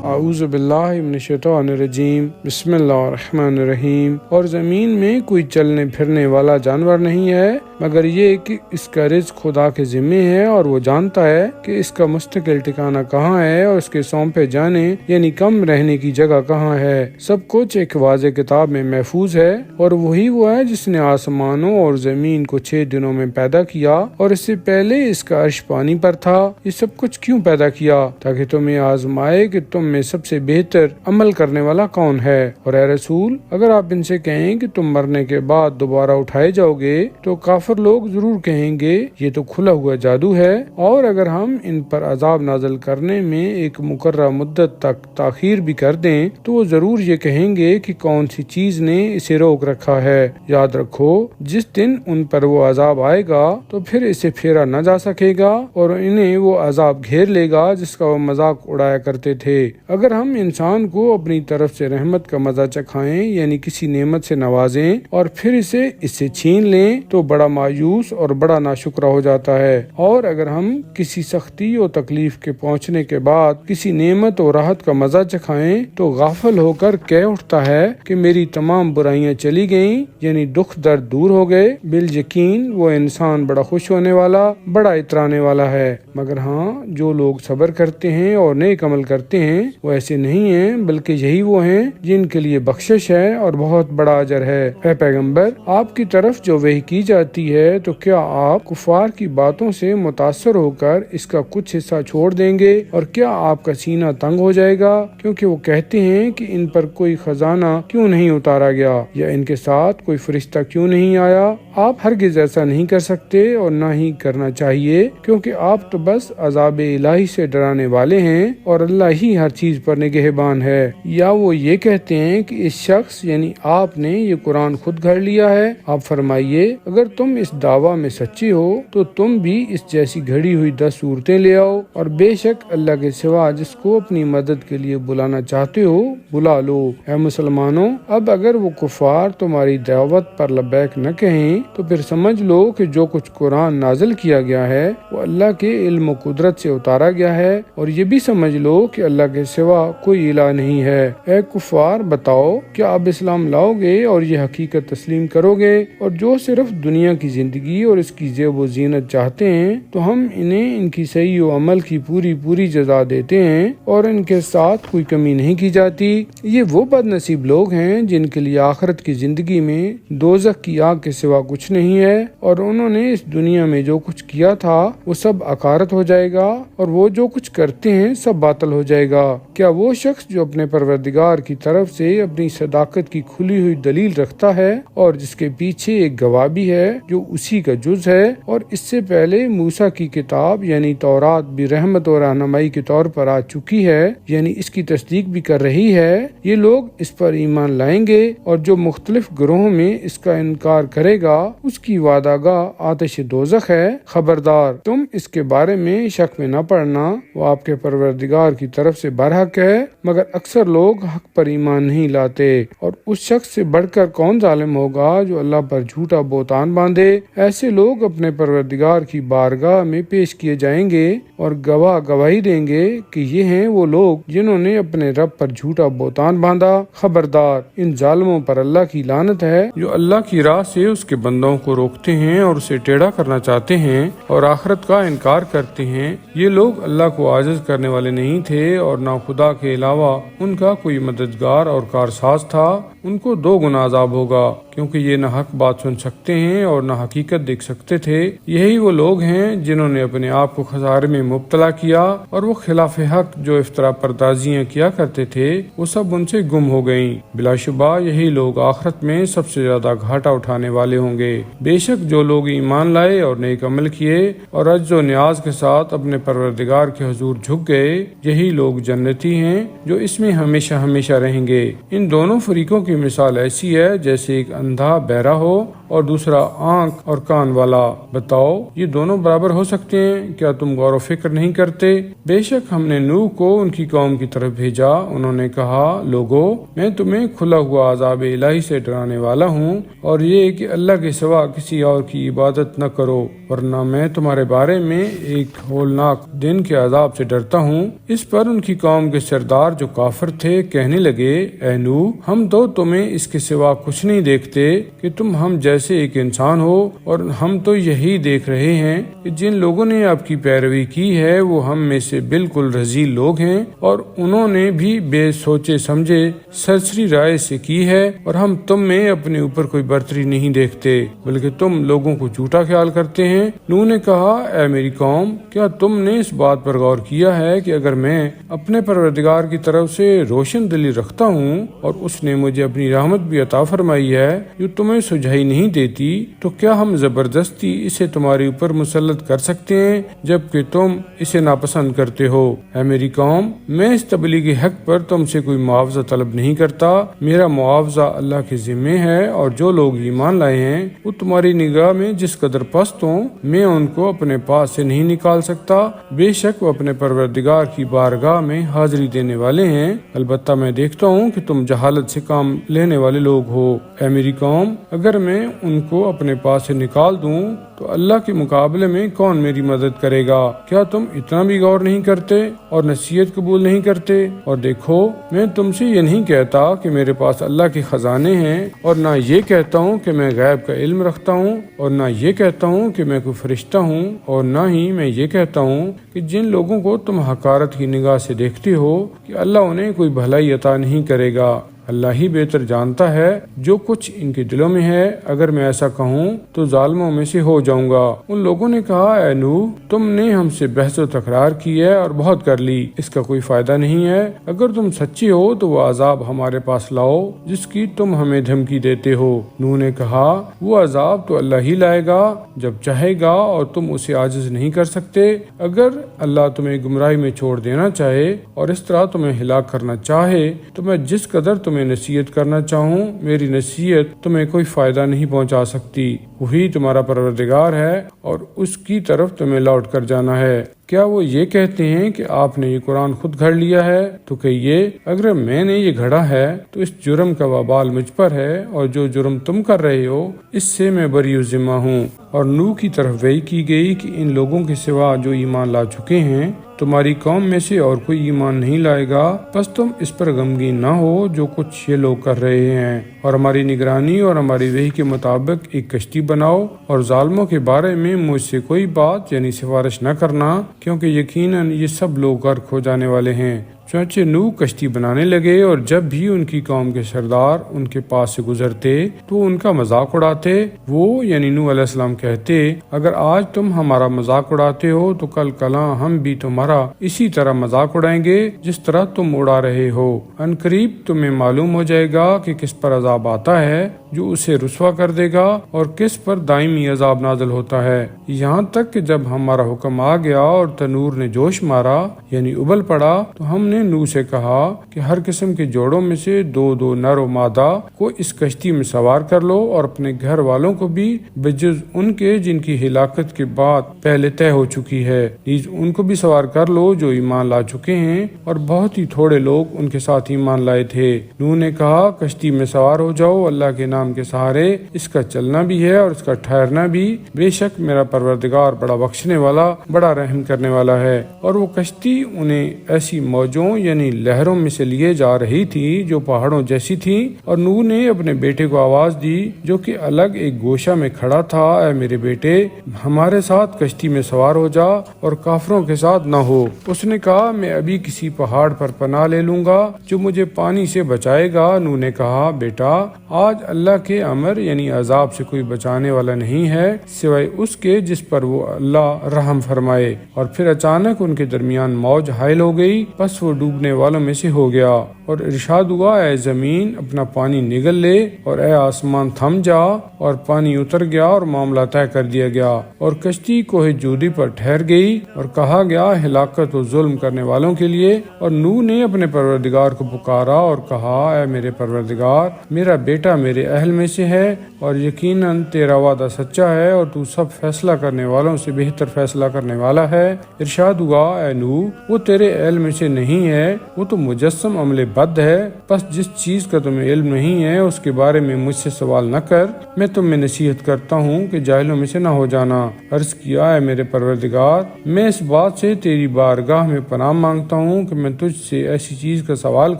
اعوذ باللہ من الشیطان الرجیم، بسم اللہ الرحمن الرحیم۔ اور زمین میں کوئی چلنے پھرنے والا جانور نہیں ہے مگر یہ کہ اس کا رزق خدا کے ذمے ہے، اور وہ جانتا ہے کہ اس کا مستقل ٹھکانہ کہاں ہے اور اس کے سونپے جانے یعنی کم رہنے کی جگہ کہاں ہے۔ سب کچھ ایک واضح کتاب میں محفوظ ہے، اور وہی وہ ہے جس نے آسمانوں اور زمین کو 6 دنوں میں پیدا کیا، اور اس سے پہلے اس کا عرش پانی پر تھا۔ یہ سب کچھ کیوں پیدا کیا؟ تاکہ تمہیں آزمائے کہ تم میں سب سے بہتر عمل کرنے والا کون ہے۔ اور اے رسول، اگر آپ ان سے کہیں کہ تم مرنے کے بعد دوبارہ اٹھائے جاؤ گے تو کافر لوگ ضرور کہیں گے یہ تو کھلا ہوا جادو ہے، اور اگر ہم ان پر عذاب نازل کرنے میں ایک مقررہ مدت تک تاخیر بھی کر دیں تو وہ ضرور یہ کہیں گے کہ کون سی چیز نے اسے روک رکھا ہے۔ یاد رکھو، جس دن ان پر وہ عذاب آئے گا تو پھر اسے پھیرا نہ جا سکے گا، اور انہیں وہ عذاب گھیر لے گا جس کا وہ مذاق اڑایا کرتے تھے۔ اگر ہم انسان کو اپنی طرف سے رحمت کا مزہ چکھائیں یعنی کسی نعمت سے نوازیں اور پھر اس سے چھین لیں تو بڑا مایوس اور بڑا ناشکرا ہو جاتا ہے، اور اگر ہم کسی سختی اور تکلیف کے پہنچنے کے بعد کسی نعمت اور راحت کا مزہ چکھائیں تو غافل ہو کر کہہ اٹھتا ہے کہ میری تمام برائیاں چلی گئیں، یعنی دکھ درد دور ہو گئے۔ بالیقین وہ انسان بڑا خوش ہونے والا، بڑا اترانے والا ہے۔ مگر ہاں، جو لوگ صبر کرتے ہیں اور نیک عمل کرتے ہیں وہ ایسے نہیں ہیں، بلکہ یہی وہ ہیں جن کے لیے بخشش ہے اور بہت بڑا اجر ہے۔ اے پیغمبر، آپ کی طرف جو وحی کی جاتی ہے تو کیا آپ کفار کی باتوں سے متاثر ہو کر اس کا کچھ حصہ چھوڑ دیں گے، اور کیا آپ کا سینہ تنگ ہو جائے گا کیونکہ وہ کہتے ہیں کہ ان پر کوئی خزانہ کیوں نہیں اتارا گیا، یا ان کے ساتھ کوئی فرشتہ کیوں نہیں آیا؟ آپ ہرگز ایسا نہیں کر سکتے اور نہ ہی کرنا چاہیے، کیونکہ آپ تو بس عذاب الہی سے ڈرانے والے ہیں، اور اللہ ہی ہر چیز پر نگہبان ہے۔ یا وہ یہ کہتے ہیں کہ اس شخص یعنی آپ نے یہ قرآن خود گھڑ لیا ہے۔ آپ فرمائیے، اگر تم اس دعویٰ میں سچی ہو تو تم بھی اس جیسی گھڑی ہوئی 10 صورتیں لے آؤ، اور بے شک اللہ کے سوا جس کو اپنی مدد کے لیے بلانا چاہتے ہو بلا لو۔ اے مسلمانوں، اب اگر وہ کفار تمہاری دعوت پر لبیک نہ کہیں تو پھر سمجھ لو کہ جو کچھ قرآن نازل کیا گیا ہے وہ اللہ کے علم و قدرت سے اتارا گیا ہے، اور یہ بھی سمجھ لو کہ اللہ کے سوا کوئی الہ نہیں ہے۔ اے کفار، بتاؤ کیا اب اسلام لاؤ گے اور یہ حقیقت تسلیم کرو گے؟ اور جو صرف دنیا کی زندگی اور اس کی زیب و زینت چاہتے ہیں تو ہم انہیں ان کی صحیح و عمل کی پوری جزا دیتے ہیں، اور ان کے ساتھ کوئی کمی نہیں کی جاتی۔ یہ وہ بد نصیب لوگ ہیں جن کے لیے آخرت کی زندگی میں دوزخ کی آگ کے سوا کچھ نہیں ہے، اور انہوں نے اس دنیا میں جو کچھ کیا تھا وہ سب عکارت ہو جائے گا، اور وہ جو کچھ کرتے ہیں سب باطل ہو جائے گا۔ کیا وہ شخص جو اپنے پروردگار کی طرف سے اپنی صداقت کی کھلی ہوئی دلیل رکھتا ہے اور جس کے پیچھے ایک گواہ بھی ہے جو اسی کا جز ہے، اور اس سے پہلے موسیٰ کی کتاب یعنی تورات بھی رحمت اور رہنمائی کے طور پر آ چکی ہے، یعنی اس کی تصدیق بھی کر رہی ہے، یہ لوگ اس پر ایمان لائیں گے، اور جو مختلف گروہوں میں اس کا انکار کرے گا اس کی وعدہ گاہ آتش دوزخ ہے۔ خبردار، تم اس کے بارے میں شک میں نہ پڑنا، وہ آپ کے پروردگار کی طرف سے برحق ہے، مگر اکثر لوگ حق پر ایمان نہیں لاتے۔ اور اس شخص سے بڑھ کر کون ظالم ہوگا جو اللہ پر جھوٹا بہتان باندھے؟ ایسے لوگ اپنے پروردگار کی بارگاہ میں پیش کیے جائیں گے اور گواہ گواہی دیں گے کہ یہ ہیں وہ لوگ جنہوں نے اپنے رب پر جھوٹا بہتان باندھا۔ خبردار، ان ظالموں پر اللہ کی لعنت ہے جو اللہ کی راہ سے اس کے بندوں کو روکتے ہیں اور اسے ٹیڑھا کرنا چاہتے ہیں اور آخرت کا انکار کرتے ہیں۔ یہ لوگ اللہ کو عاجز کرنے والے نہیں تھے، اور نہ خدا کے علاوہ ان کا کوئی مددگار اور کارساز تھا۔ ان کو 2 گنا عذاب ہوگا، کیونکہ یہ نہ حق بات سن سکتے ہیں اور نہ حقیقت دیکھ سکتے تھے۔ یہی وہ لوگ ہیں جنہوں نے اپنے آپ کو خسارے میں مبتلا کیا، اور وہ خلاف حق جو افطرا پردازیاں کیا کرتے تھے وہ سب ان سے گم ہو گئیں۔ بلا شبہ یہی لوگ آخرت میں سب سے زیادہ گھاٹا اٹھانے والے ہوں گے۔ بے شک جو لوگ ایمان لائے اور نیک عمل کیے اور عجز و نیاز کے ساتھ اپنے پروردگار کے حضور جھک گئے، یہی لوگ جنتی ہیں جو اس میں ہمیشہ رہیں گے۔ ان دونوں فریقوں کی مثال ایسی ہے جیسے ایک اندھا بہرا ہو اور دوسرا آنکھ اور کان والا، بتاؤ یہ دونوں برابر ہو سکتے ہیں؟ کیا تم غور و فکر نہیں کرتے؟ بے شک ہم نے نوح کو ان کی قوم کی طرف بھیجا، انہوں نے کہا لوگو میں تمہیں کھلا ہوا عذاب الہی سے ڈرانے والا ہوں، اور یہ کہ اللہ کے سوا کسی اور کی عبادت نہ کرو، ورنہ میں تمہارے بارے میں ایک ہولناک دن کے عذاب سے ڈرتا ہوں۔ اس پر ان کی قوم کے سردار جو کافر تھے کہنے لگے اے نوح ہم تو تمہیں اس کے سوا کچھ نہیں دیکھتے کہ تم ہم جیسے ایک انسان ہو، اور ہم تو یہی دیکھ رہے ہیں کہ جن لوگوں نے آپ کی پیروی کی ہے وہ ہم میں سے بالکل رذیل لوگ ہیں، اور انہوں نے بھی بے سوچے سمجھے سرسری رائے سے کی ہے، اور ہم تم میں اپنے اوپر کوئی برتری نہیں دیکھتے بلکہ تم لوگوں کو جھوٹا خیال کرتے ہیں۔ نوح نے کہا اے میری قوم کیا تم نے اس بات پر غور کیا ہے کہ اگر میں اپنے پروردگار کی طرف سے روشن دلی رکھتا ہوں اور اس نے مجھے اپنی رحمت بھی عطا فرمائی ہے جو تمہیں سجائی نہیں دیتی، تو کیا ہم زبردستی اسے تمہارے اوپر مسلط کر سکتے ہیں جبکہ تم اسے ناپسند کرتے ہو؟ اے میری قوم میں اس تبلیغی حق پر تم سے کوئی معاوضہ طلب نہیں کرتا، میرا معاوضہ اللہ کے ذمہ ہے، اور جو لوگ ایمان لائے ہیں وہ تمہاری نگاہ میں جس قدر پست ہوں میں ان کو اپنے پاس سے نہیں نکال سکتا، بے شک وہ اپنے پروردگار کی بارگاہ میں حاضری دینے والے ہیں، البتہ میں دیکھتا ہوں کہ تم جہالت سے کام لینے والے لوگ ہو۔ اے میری قوم اگر میں ان کو اپنے پاس سے نکال دوں تو اللہ کے مقابلے میں کون میری مدد کرے گا؟ کیا تم اتنا بھی غور نہیں کرتے اور نصیحت قبول نہیں کرتے؟ اور دیکھو میں تم سے یہ نہیں کہتا کہ میرے پاس اللہ کے خزانے ہیں، اور نہ یہ کہتا ہوں کہ میں غیب کا علم رکھتا ہوں، اور نہ یہ کہتا ہوں کہ میں کوئی فرشتہ ہوں، اور نہ ہی میں یہ کہتا ہوں کہ جن لوگوں کو تم حقارت کی نگاہ سے دیکھتے ہو کہ اللہ انہیں کوئی بھلائی عطا نہیں کرے گا، اللہ ہی بہتر جانتا ہے جو کچھ ان کے دلوں میں ہے، اگر میں ایسا کہوں تو ظالموں میں سے ہو جاؤں گا۔ ان لوگوں نے کہا اے نوح تم نے ہم سے بحث و تکرار کی ہے اور بہت کر لی، اس کا کوئی فائدہ نہیں ہے، اگر تم سچے ہو تو وہ عذاب ہمارے پاس لاؤ جس کی تم ہمیں دھمکی دیتے ہو۔ نوح نے کہا وہ عذاب تو اللہ ہی لائے گا جب چاہے گا، اور تم اسے عاجز نہیں کر سکتے، اگر اللہ تمہیں گمراہی میں چھوڑ دینا چاہے اور اس طرح تمہیں ہلاک کرنا چاہے تو میں جس قدر تمہیں نصیحت کرنا چاہوں میری نصیحت تمہیں کوئی فائدہ نہیں پہنچا سکتی، وہی تمہارا پروردگار ہے اور اس کی طرف تمہیں لوٹ کر جانا ہے۔ کیا وہ یہ کہتے ہیں کہ آپ نے یہ قرآن خود گھڑ لیا ہے؟ تو کہیے اگر میں نے یہ گھڑا ہے تو اس جرم کا وبال مجھ پر ہے، اور جو جرم تم کر رہے ہو اس سے میں بری و ذمہ ہوں۔ اور نوح کی طرف وحی کی گئی کہ ان لوگوں کے سوا جو ایمان لا چکے ہیں تمہاری قوم میں سے اور کوئی ایمان نہیں لائے گا، بس تم اس پر غمگین نہ ہو جو کچھ یہ لوگ کر رہے ہیں، اور ہماری نگرانی اور ہماری وحی کے مطابق ایک کشتی بناؤ، اور ظالموں کے بارے میں مجھ سے کوئی بات یعنی سفارش نہ کرنا، کیونکہ یقیناً یہ سب لوگ غرق ہو جانے والے ہیں۔ چنانچہ نوح کشتی بنانے لگے، اور جب بھی ان کی قوم کے سردار ان کے پاس سے گزرتے تو ان کا مذاق اڑاتے، وہ یعنی نوح علیہ السلام کہتے اگر آج تم ہمارا مذاق اڑاتے ہو تو کل کلاں ہم بھی تمہارا اسی طرح مذاق اڑائیں گے جس طرح تم اڑا رہے ہو، ان قریب تمہیں معلوم ہو جائے گا کہ کس پر عذاب آتا ہے جو اسے رسوا کر دے گا اور کس پر دائمی عذاب نازل ہوتا ہے، یہاں تک کہ جب ہمارا حکم آ گیا اور تنور نے جوش مارا یعنی ابل پڑا تو ہم نے نوح سے کہا کہ ہر قسم کے جوڑوں میں سے دو دو نر و مادہ کو اس کشتی میں سوار کر لو، اور اپنے گھر والوں کو بھی بجز ان کے جن کی ہلاکت کے بعد پہلے طے ہو چکی ہے، نیز ان کو بھی سوار کر لو جو ایمان لا چکے ہیں، اور بہت ہی تھوڑے لوگ ان کے ساتھ ایمان لائے تھے۔ نوح نے کہا کشتی میں سوار ہو جاؤ، اللہ کے نام کے سہارے، اس کا چلنا بھی ہے اور اس کا ٹھہرنا بھی، بے شک میرا پروردگار بڑا بخشنے والا بڑا رحم کرنے والا ہے۔ اور وہ کشتی انہیں ایسی موجوں یعنی لہروں میں سے لیے جا رہی تھی جو پہاڑوں جیسی تھی، اور نوح نے اپنے بیٹے کو آواز دی جو کہ الگ ایک گوشہ میں کھڑا تھا، اے میرے بیٹے ہمارے ساتھ کشتی میں سوار ہو جا اور کافروں کے ساتھ نہ ہو۔ اس نے کہا میں ابھی کسی پہاڑ پر پناہ لے لوں گا جو مجھے پانی سے بچائے گا۔ نوح نے کہا بیٹا آج اللہ کے امر یعنی عذاب سے کوئی بچانے والا نہیں ہے سوائے اس کے جس پر وہ اللہ رحم فرمائے۔ اور پھر اچانک ان کے درمیان موج حائل ہو گئی، بس وہ ڈوبنے والوں میں سے ہو گیا۔ اور ارشاد ہوا اے زمین اپنا پانی نگل لے اور اے آسمان تھم جا، اور پانی اتر گیا اور معاملہ طے کر دیا گیا، اور کشتی کوہ جودی پر ٹھہر گئی، اور کہا گیا ہلاکت و ظلم کرنے والوں کے لیے۔ اور نوح نے اپنے پروردگار کو پکارا اور کہا اے میرے پروردگار، میرا بیٹا میرے اہل میں سے ہے، اور یقیناً تیرا وعدہ سچا ہے، اور تو سب فیصلہ کرنے والوں سے بہتر فیصلہ کرنے والا ہے۔ ارشاد ہوا اے نوح، وہ تیرے علم میں سے نہیں ہے، وہ تو مجسم عمل بد ہے، بس جس چیز کا تمہیں علم نہیں ہے اس کے بارے میں مجھ سے سوال نہ کر، میں تم میں نصیحت کرتا ہوں کہ جاہلوں میں سے نہ ہو جانا۔ عرض کیا اے میرے پروردگار، میں اس بات سے تیری بارگاہ میں پناہ مانگتا ہوں کہ میں تجھ سے ایسی چیز کا سوال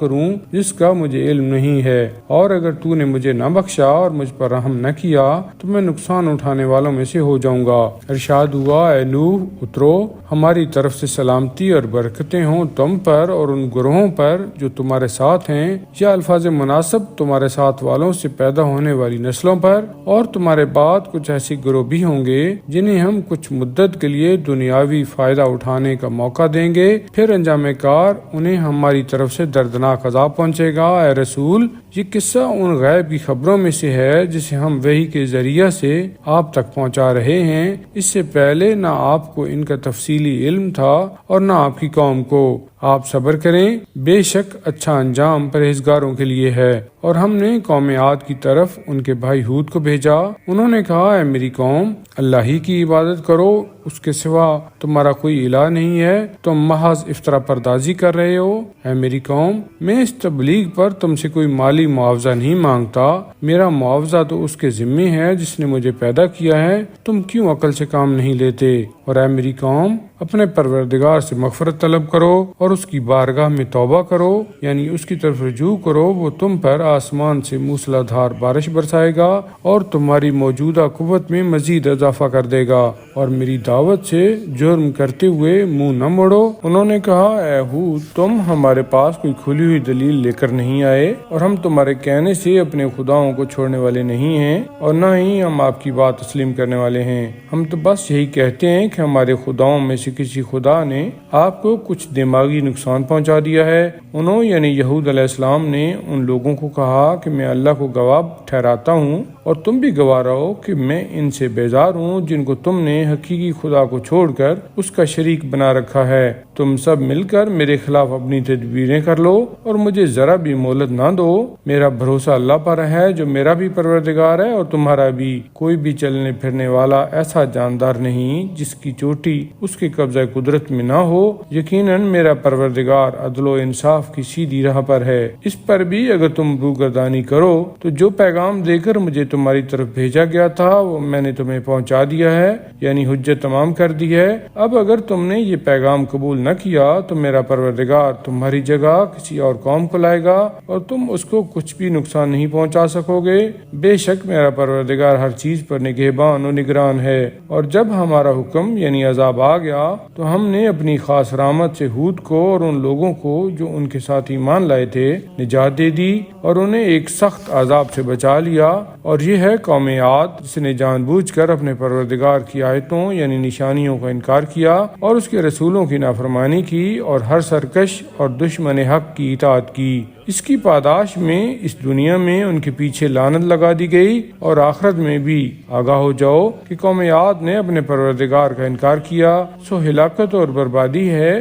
کروں جس کا مجھے علم نہیں ہے، اور اگر تو نے مجھے نہ بخشا اور مجھ پر رحم نہ کیا تو میں نقصان اٹھانے والوں میں سے ہو جاؤں گا۔ ارشاد ہوا اے نوح اترو، ہماری طرف سے سلامتی اور برکتیں ہوں تم پر اور ان گروہوں پر جو تمہارے ساتھ ہیں، یا الفاظ مناسب تمہارے ساتھ والوں سے پیدا ہونے والی نسلوں پر، اور تمہارے بعد کچھ ایسے گروہ بھی ہوں گے جنہیں ہم کچھ مدت کے لیے دنیاوی فائدہ اٹھانے کا موقع دیں گے، پھر انجام کار انہیں ہماری طرف سے دردناک عذاب پہنچے گا۔ اے رسول، یہ قصہ ان غیب کی خبروں میں سے ہے جسے ہم وحی کے ذریعہ سے آپ تک پہنچا رہے ہیں، اس سے پہلے نہ آپ کو ان کا تفصیلی علم تھا اور نہ آپ کی قوم کو۔ آپ صبر کریں، بے شک اچھا انجام پرہیزگاروں کے لیے ہے۔ اور ہم نے قوم عاد کی طرف ان کے بھائی ہود کو بھیجا، انہوں نے کہا اے میری قوم، اللہ ہی کی عبادت کرو، اس کے سوا تمہارا کوئی الہ نہیں ہے، تم محض افطرا پردازی کر رہے ہو۔ اے میری قوم، میں اس تبلیغ پر تم سے کوئی مالی معاوضہ نہیں مانگتا، میرا معاوضہ تو اس کے ذمے ہے جس نے مجھے پیدا کیا ہے، تم کیوں عقل سے کام نہیں لیتے؟ اور اے میری قوم، اپنے پروردگار سے مغفرت طلب کرو اور اس کی بارگاہ میں توبہ کرو، یعنی اس کی طرف رجوع کرو، وہ تم پر آسمان سے موسلا دھار بارش برسائے گا اور تمہاری موجودہ قوت میں مزید اضافہ کر دے گا، اور میری دعوت سے جرم کرتے ہوئے منہ نہ موڑو۔ انہوں نے کہا اے ہود، تم ہمارے پاس کوئی کھلی ہوئی دلیل لے کر نہیں آئے، اور ہم تمہارے کہنے سے اپنے خداؤں کو چھوڑنے والے نہیں ہیں، اور نہ ہی ہم آپ کی بات تسلیم کرنے والے ہیں، ہم تو بس یہی کہتے ہیں کہ ہمارے خداؤں میں سے کسی خدا نے آپ کو کچھ دماغی نقصان پہنچا دیا ہے۔ انہوں یعنی یہود علیہ السلام نے ان لوگوں کو کہا کہ میں اللہ کو گواہ ٹھہراتا ہوں اور تم بھی گواہ رہو کہ میں ان سے بیزار ہوں جن کو تم نے حقیقی خدا کو چھوڑ کر اس کا شریک بنا رکھا ہے۔ تم سب مل کر میرے خلاف اپنی تدبیریں کر لو اور مجھے ذرا بھی مہلت نہ دو۔ میرا بھروسہ اللہ پر ہے جو میرا بھی پروردگار ہے اور تمہارا بھی۔ کوئی بھی چلنے پھرنے والا ایسا جاندار نہیں جس کی چوٹی اس کے قبضہ قدرت میں نہ ہو، یقیناً میرا پروردگار عدل و انصاف کی سیدھی راہ پر ہے۔ اس پر بھی اگر تم روگردانی کرو تو جو پیغام دے کر مجھے تمہاری طرف بھیجا گیا تھا وہ میں نے تمہیں پہنچا دیا ہے، یعنی حجت تمام کر دی ہے۔ اب اگر تم نے یہ پیغام قبول نہ کیا تو میرا پروردگار تمہاری جگہ کسی اور قوم کو لائے گا اور تم اس کو کچھ بھی نقصان نہیں پہنچا سکو گے۔ بے شک میرا پروردگار ہر چیز پر نگہبان و نگران ہے۔ اور جب ہمارا حکم یعنی عذاب آ گیا تو ہم نے اپنی خاص رحمت سے ہود کو اور ان لوگوں کو جو ان کے ساتھ ایمان لائے تھے نجات دے دی اور انہیں ایک سخت عذاب سے بچا لیا۔ اور یہ ہے قوم عاد جس نے جان بوجھ کر اپنے پروردگار کی آیتوں یعنی نشانیوں کا انکار کیا اور اس کے رسولوں کی نافرمانی کی اور ہر سرکش اور دشمن حق کی اطاعت کی۔ اس کی پاداش میں اس دنیا میں ان کے پیچھے لعنت لگا دی گئی اور آخرت میں بھی آگاہ ہو جاؤ کہ قوم عاد نے اپنے پروردگار کا انکار کیا، سو ہلاکت اور بربادی ہے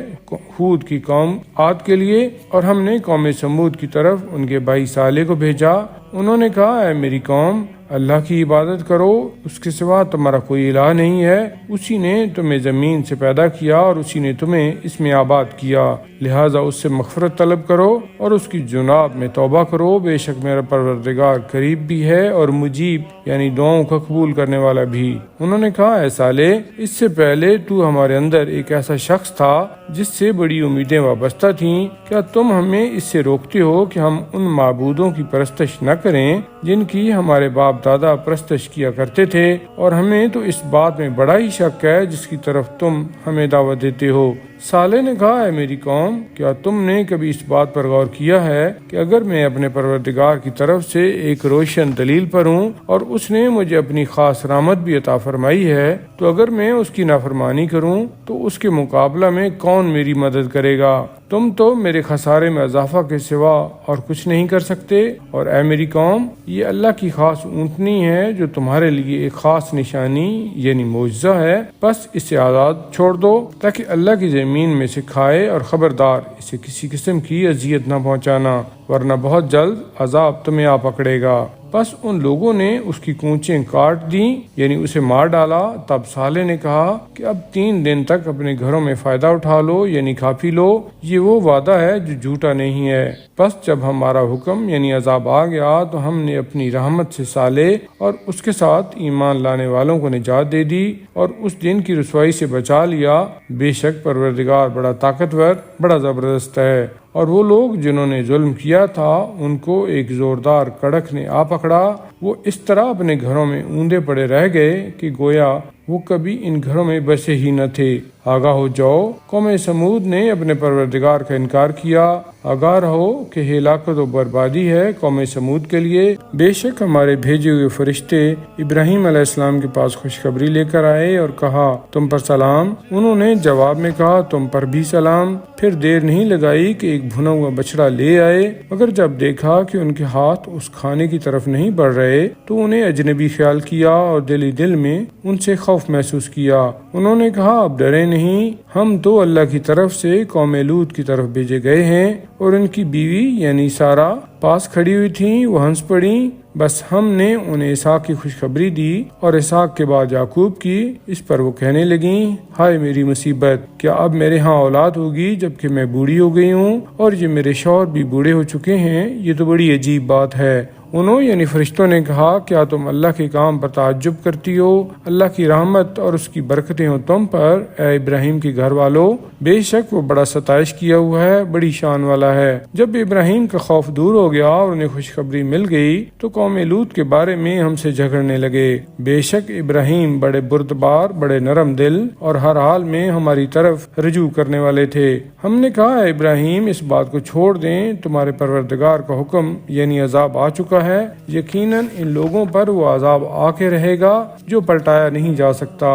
ہود کی قوم عاد کے لیے۔ اور ہم نے قوم سمود کی طرف ان کے بھائی صالح کو بھیجا، انہوں نے کہا اے میری قوم، اللہ کی عبادت کرو، اس کے سوا تمہارا کوئی الہ نہیں ہے، اسی نے تمہیں زمین سے پیدا کیا اور اسی نے تمہیں اس میں آباد کیا، لہٰذا اس سے مغفرت طلب کرو اور اس کی جناب میں توبہ کرو، بے شک میرا پروردگار قریب بھی ہے اور مجیب یعنی دعاؤں کا قبول کرنے والا بھی۔ انہوں نے کہا اے صالح، اس سے پہلے تو ہمارے اندر ایک ایسا شخص تھا جس سے بڑی امیدیں وابستہ تھیں، کیا تم ہمیں اس سے روکتے ہو کہ ہم ان معبودوں کی پرستش نہ کریں جن کی ہمارے باپ دادا پرستش کیا کرتے تھے، اور ہمیں تو اس بات میں بڑا ہی شک ہے جس کی طرف تم ہمیں دعوت دیتے ہو۔ صالح نے کہا اے میری قوم، کیا تم نے کبھی اس بات پر غور کیا ہے کہ اگر میں اپنے پروردگار کی طرف سے ایک روشن دلیل پر ہوں اور اس نے مجھے اپنی خاص رحمت بھی عطا فرمائی ہے تو اگر میں اس کی نافرمانی کروں تو اس کے مقابلہ میں کون میری مدد کرے گا؟ تم تو میرے خسارے میں اضافہ کے سوا اور کچھ نہیں کر سکتے، اور اے میری قوم، یہ اللہ کی خاص اونٹنی ہے جو تمہارے لیے ایک خاص نشانی یعنی معجزہ ہے، بس اسے آزاد چھوڑ دو تاکہ اللہ کی زمین میں سے کھائے، اور خبردار اسے کسی قسم کی اذیت نہ پہنچانا، ورنہ بہت جلد عذاب تمہیں آ پکڑے گا۔ بس ان لوگوں نے اس کی کونچیں کاٹ دیں یعنی اسے مار ڈالا۔ تب صالح نے کہا کہ اب 3 دن تک اپنے گھروں میں فائدہ اٹھا لو یعنی کھا پی لو، یہ وہ وعدہ ہے جو جھوٹا نہیں ہے۔ بس جب ہمارا حکم یعنی عذاب آ گیا تو ہم نے اپنی رحمت سے صالح اور اس کے ساتھ ایمان لانے والوں کو نجات دے دی اور اس دن کی رسوائی سے بچا لیا۔ بے شک پروردگار بڑا طاقتور، بڑا زبردست ہے۔ اور وہ لوگ جنہوں نے ظلم کیا تھا ان کو ایک زوردار کڑک نے آ پکڑا، وہ اس طرح اپنے گھروں میں اوندے پڑے رہ گئے کہ گویا وہ کبھی ان گھروں میں بسے ہی نہ تھے۔ آگاہ ہو جاؤ، قوم سمود نے اپنے پروردگار کا انکار کیا۔ آگاہ رہو کہ ہلاکت و بربادی ہے قوم سمود کے لیے۔ بے شک ہمارے بھیجے ہوئے فرشتے ابراہیم علیہ السلام کے پاس خوشخبری لے کر آئے اور کہا تم پر سلام۔ انہوں نے جواب میں کہا تم پر بھی سلام۔ پھر دیر نہیں لگائی کہ ایک بھنا ہوا بچڑا لے آئے، مگر جب دیکھا کہ ان کے ہاتھ اس کھانے کی طرف نہیں بڑھ رہے تو انہیں اجنبی خیال کیا اور دل میں ان سے خوف محسوس کیا۔ انہوں نے کہا اب ڈرے نہیں، ہم تو اللہ کی طرف سے قوم لوط کی طرف بھیجے گئے ہیں، اور ان کی بیوی یعنی سارا پاس کھڑی ہوئی تھی، وہ ہنس پڑی۔ بس ہم نے انہیں اسحاق کی خوشخبری دی اور اسحاق کے بعد یعقوب کی۔ اس پر وہ کہنے لگیں ہائے میری مصیبت، کیا اب میرے ہاں اولاد ہوگی جبکہ میں بوڑھی ہو گئی ہوں اور یہ میرے شوہر بھی بوڑھے ہو چکے ہیں؟ یہ تو بڑی عجیب بات ہے۔ انہوں یعنی فرشتوں نے کہا کیا تم اللہ کے کام پر تعجب کرتی ہو؟ اللہ کی رحمت اور اس کی برکتیں ہوں تم پر اے ابراہیم کے گھر والو، بے شک وہ بڑا ستائش کیا ہوا ہے، بڑی شان والا ہے۔ جب ابراہیم کا خوف دور ہو گیا اور انہیں خوشخبری مل گئی تو قوم لوط کے بارے میں ہم سے جھگڑنے لگے۔ بے شک ابراہیم بڑے بردبار، بڑے نرم دل اور ہر حال میں ہماری طرف رجوع کرنے والے تھے۔ ہم نے کہا اے ابراہیم اس بات کو چھوڑ دیں، تمہارے پروردگار کا حکم یعنی عذاب آ چکا ہے، یقیناً ان لوگوں پر وہ عذاب آ کے رہے گا جو پلٹایا نہیں جا سکتا۔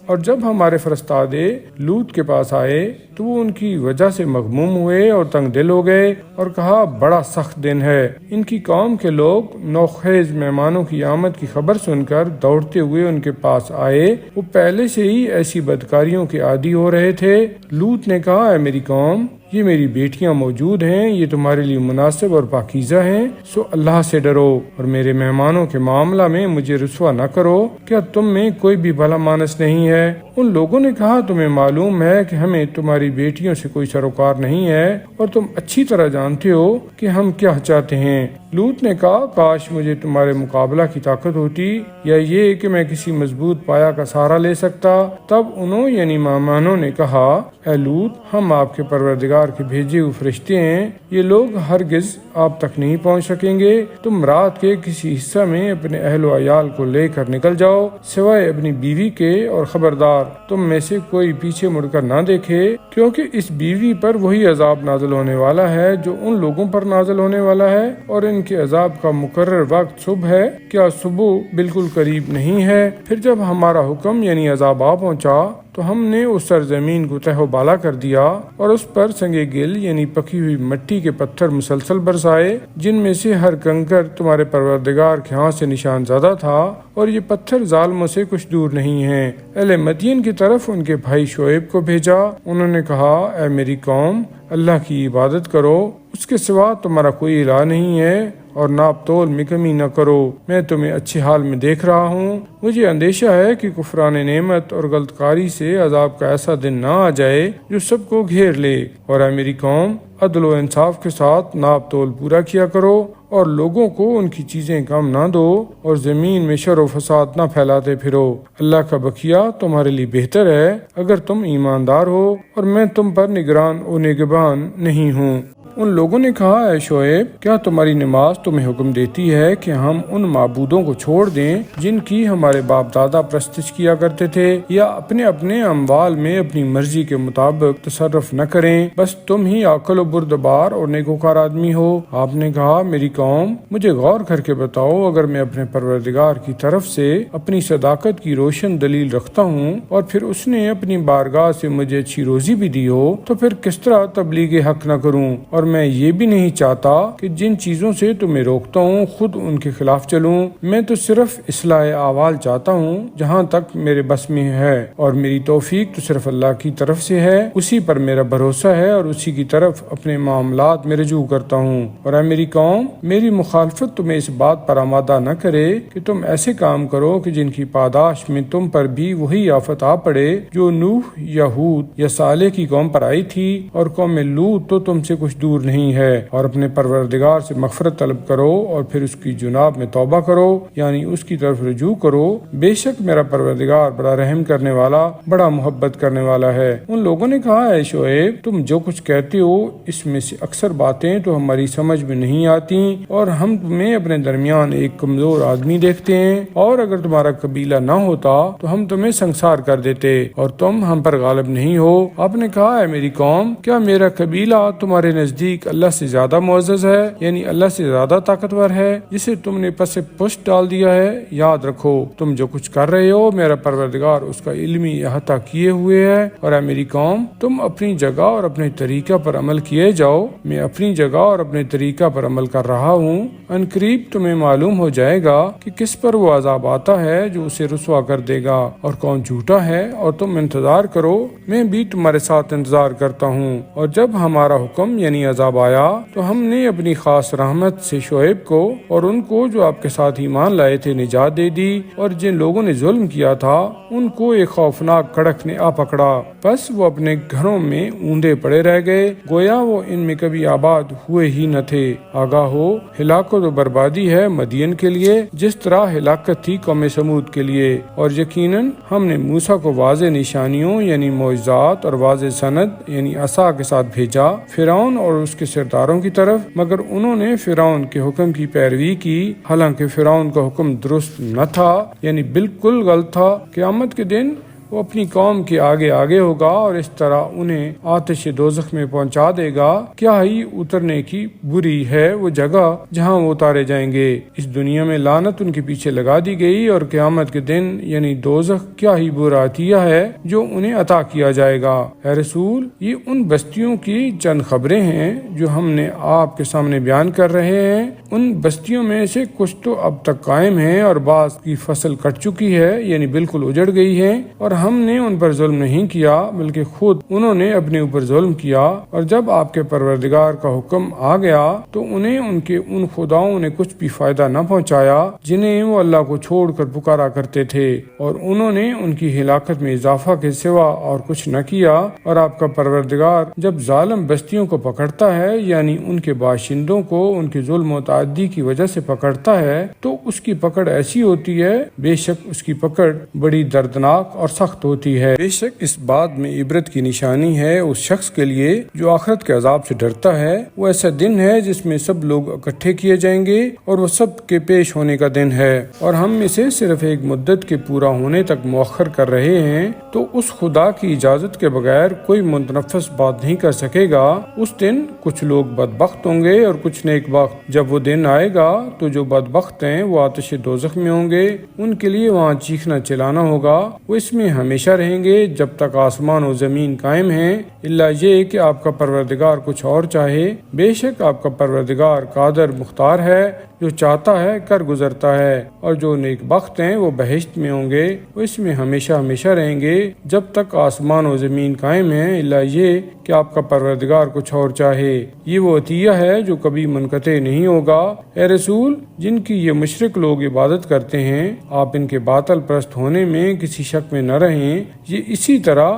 اور جب ہمارے فرستادے لوط کے پاس آئے تو وہ ان کی وجہ سے مغموم ہوئے اور تنگ دل ہو گئے اور کہا بڑا سخت دن ہے۔ ان کی قوم کے لوگ نوخیز مہمانوں کی آمد کی خبر سن کر دوڑتے ہوئے ان کے پاس آئے۔ وہ پہلے سے ہی ایسی بدکاریوں کے عادی ہو رہے تھے۔ لوط نے کہا اے میری قوم، یہ میری بیٹیاں موجود ہیں، یہ تمہارے لیے مناسب اور پاکیزہ ہیں، سو اللہ سے ڈرو اور میرے مہمانوں کے معاملہ میں مجھے رسوا نہ کرو۔ کیا تم میں کوئی بھی بھلا مانس نہیں ہے؟ ان لوگوں نے کہا تمہیں معلوم ہے کہ ہمیں تمہاری بیٹیوں سے کوئی سروکار نہیں ہے اور تم اچھی طرح جانتے ہو کہ ہم کیا چاہتے ہیں۔ لوط نے کہا کاش مجھے تمہارے مقابلہ کی طاقت ہوتی یا یہ کہ میں کسی مضبوط پایا کا سہارا لے سکتا۔ تب انہوں یعنی مہمانوں نے کہا اے لوط، ہم آپ کے پروردگار کے بھیجے ہوئے فرشتے ہیں، یہ لوگ ہرگز آپ تک نہیں پہنچ سکیں گے۔ تم رات کے کسی حصہ میں اپنے اہل و عیال کو لے کر نکل جاؤ سوائے اپنی بیوی کے، اور خبردار تم میں سے کوئی پیچھے مڑ کر نہ دیکھے، کیونکہ اس بیوی پر وہی عذاب نازل ہونے والا ہے جو ان لوگوں پر نازل ہونے والا ہے، اور ان کے عذاب کا مقرر وقت صبح ہے، کیا صبح بالکل قریب نہیں ہے؟ پھر جب ہمارا حکم یعنی عذاب آ پہنچا تو ہم نے اس سرزمین کو تہہ و بالا کر دیا اور اس پر سنگ گل یعنی پکی ہوئی مٹی کے پتھر مسلسل برسائے، جن میں سے ہر کنکر تمہارے پروردگار کے ہاں سے نشان زدہ تھا، اور یہ پتھر ظالموں سے کچھ دور نہیں ہیں۔ اہل مدین کی طرف ان کے بھائی شعیب کو بھیجا۔ انہوں نے کہا اے میری قوم، اللہ کی عبادت کرو، اس کے سوا تمہارا کوئی الہ نہیں ہے، اور ناپ تول میں کمی نہ کرو، میں تمہیں اچھے حال میں دیکھ رہا ہوں۔ مجھے اندیشہ ہے کہ کفران نعمت اور غلط کاری سے عذاب کا ایسا دن نہ آ جائے جو سب کو گھیر لے۔ اور اے میری قوم، عدل و انصاف کے ساتھ ناپ تول پورا کیا کرو اور لوگوں کو ان کی چیزیں کم نہ دو، اور زمین میں شر و فساد نہ پھیلاتے پھرو۔ اللہ کا بقیہ تمہارے لیے بہتر ہے اگر تم ایماندار ہو، اور میں تم پر نگران و نگہبان نہیں ہوں۔ ان لوگوں نے کہا اے شعیب کیا تمہاری نماز تمہیں حکم دیتی ہے کہ ہم ان معبودوں کو چھوڑ دیں جن کی ہمارے باپ دادا پرستش کیا کرتے تھے، یا اپنے اپنے اموال میں اپنی مرضی کے مطابق تصرف نہ کریں، بس تم ہی عاقل و بردبار اور نیکوکار آدمی ہو؟ آپ نے کہا میری قوم مجھے غور کر کے بتاؤ، اگر میں اپنے پروردگار کی طرف سے اپنی صداقت کی روشن دلیل رکھتا ہوں اور پھر اس نے اپنی بارگاہ سے مجھے اچھی روزی بھی دی ہو تو پھر کس طرح تبلیغ حق نہ کروں؟ اور میں یہ بھی نہیں چاہتا کہ جن چیزوں سے تمہیں روکتا ہوں خود ان کے خلاف چلوں، میں تو صرف اصلاح احوال چاہتا ہوں جہاں تک میرے بس میں ہے، اور میری توفیق تو صرف اللہ کی طرف سے ہے، اسی پر میرا بھروسہ ہے اور اسی کی طرف اپنے معاملات میں رجوع کرتا ہوں۔ اور اے میری قوم میری مخالفت تمہیں اس بات پر آمادہ نہ کرے کہ تم ایسے کام کرو کہ جن کی پاداش میں تم پر بھی وہی آفت آ پڑے جو نوح یا ہود یا صالح کی قوم پر آئی تھی، اور قوم لوط تو تم سے کچھ دور نہیں ہے۔ اور اپنے پروردگار سے مغفرت طلب کرو اور پھر اس کی جناب میں توبہ کرو، یعنی اس کی طرف رجوع کرو، بے شک میرا پروردگار بڑا رحم کرنے والا بڑا محبت کرنے والا ہے۔ ان لوگوں نے کہا اے شعیب تم جو کچھ کہتے ہو اس میں سے اکثر باتیں تو ہماری سمجھ میں نہیں آتی، اور ہم تمہیں اپنے درمیان ایک کمزور آدمی دیکھتے ہیں، اور اگر تمہارا قبیلہ نہ ہوتا تو ہم تمہیں سنسار کر دیتے اور تم ہم پر غالب نہیں ہو۔ آپ نے کہا اے میری قوم کیا میرا قبیلہ تمہارے نزدیک اللہ سے زیادہ معزز ہے، یعنی اللہ سے زیادہ طاقتور ہے جسے تم نے پس پشت ڈال دیا ہے؟ یاد رکھو تم جو کچھ کر رہے ہو میرا پروردگار اس کا علمی احاطہ کیے ہوئے ہے۔ اور اے میری قوم تم اپنی جگہ اور اپنے طریقہ پر عمل کیے جاؤ، میں اپنی جگہ اور اپنے طریقہ پر عمل کر رہا ہوں، ان قریب تمہیں معلوم ہو جائے گا کہ کس پر وہ عذاب آتا ہے جو اسے رسوا کر دے گا اور کون جھوٹا ہے، اور تم انتظار کرو میں بھی تمہارے ساتھ انتظار کرتا ہوں۔ اور جب ہمارا حکم یعنی عذاب آیا تو ہم نے اپنی خاص رحمت سے شعیب کو اور ان کو جو آپ کے ساتھ ایمان لائے تھے نجات دے دی، اور جن لوگوں نے ظلم کیا تھا ان کو ایک خوفناک کڑک نے آ پکڑا، بس وہ اپنے گھروں میں اوندے پڑے رہ گئے گویا وہ ان میں کبھی آباد ہوئے ہی نہ تھے۔ آگاہ ہو ہلاکت و بربادی ہے مدین کے لیے جس طرح ہلاکت تھی قوم سمود کے لیے، اور یقیناً ہم نے موسیٰ کو واضح نشانیوں یعنی معجزات اور واضح سند یعنی عصا کے ساتھ بھیجا فرعون اور اس کے سرداروں کی طرف، مگر انہوں نے فرعون کے حکم کی پیروی کی، حالانکہ فرعون کا حکم درست نہ تھا یعنی بالکل غلط تھا۔ قیامت کے دن وہ اپنی قوم کے آگے آگے ہوگا اور اس طرح انہیں آتش دوزخ میں پہنچا دے گا۔ کیا ہی اترنے کی بری ہے وہ جگہ جہاں وہ اتارے جائیں گے۔ اس دنیا میں لعنت ان کے پیچھے لگا دی گئی، اور قیامت کے دن یعنی دوزخ کیا ہی برا عطیہ ہے جو انہیں عطا کیا جائے گا۔ اے رسول یہ ان بستیوں کی چند خبریں ہیں جو ہم نے آپ کے سامنے بیان کر رہے ہیں، ان بستیوں میں سے کچھ تو اب تک قائم ہیں اور بعض کی فصل کٹ چکی ہے یعنی بالکل اجڑ گئی ہے، اور ہم نے ان پر ظلم نہیں کیا بلکہ خود انہوں نے اپنے اوپر ظلم کیا۔ اور جب آپ کے پروردگار کا حکم آ گیا تو انہیں ان کے ان خداؤں نے کچھ بھی فائدہ نہ پہنچایا جنہیں وہ اللہ کو چھوڑ کر پکارا کرتے تھے، اور انہوں نے ان کی ہلاکت میں اضافہ کے سوا اور کچھ نہ کیا۔ اور آپ کا پروردگار جب ظالم بستیوں کو پکڑتا ہے یعنی ان کے باشندوں کو ان کے ظلم و تعدی کی وجہ سے پکڑتا ہے تو اس کی پکڑ ایسی ہوتی ہے، بے شک اس کی پکڑ بڑی دردناک اور سخت ہوتی ہے۔ بے شک اس بات میں عبرت کی نشانی ہے اس شخص کے لیے جو آخرت کے عذاب سے ڈرتا ہے۔ وہ ایسا دن ہے جس میں سب لوگ اکٹھے کیے جائیں گے اور وہ سب کے پیش ہونے کا دن ہے، اور ہم میں سے صرف ایک مدت کے پورا ہونے تک مؤخر کر رہے ہیں، تو اس خدا کی اجازت کے بغیر کوئی متنفس بات نہیں کر سکے گا۔ اس دن کچھ لوگ بدبخت ہوں گے اور کچھ نیک بخت۔ جب وہ دن آئے گا تو جو بدبخت ہیں وہ آتش دوزخ میں ہوں گے، ان کے لیے وہاں چیخنا چلانا ہوگا، وہ اس میں ہمیشہ رہیں گے جب تک آسمان و زمین قائم ہیں، الا یہ کہ آپ کا پروردگار کچھ اور چاہے۔ بے شک آپ کا پروردگار قادر مختار ہے، جو چاہتا ہے کر گزرتا ہے، اور جو نیک بخت ہیں وہ بہشت میں ہوں گے، وہ اس میں ہمیشہ ہمیشہ رہیں گے جب تک آسمان و زمین قائم ہیں، الا یہ کہ آپ کا پروردگار کچھ اور چاہے۔ یہ وہ عطیہ ہے جو کبھی منقطع نہیں ہوگا۔ اے رسول جن کی یہ مشرک لوگ عبادت کرتے ہیں آپ ان کے باطل پرست ہونے میں کسی شک میں نہ رہیں، یہ اسی طرح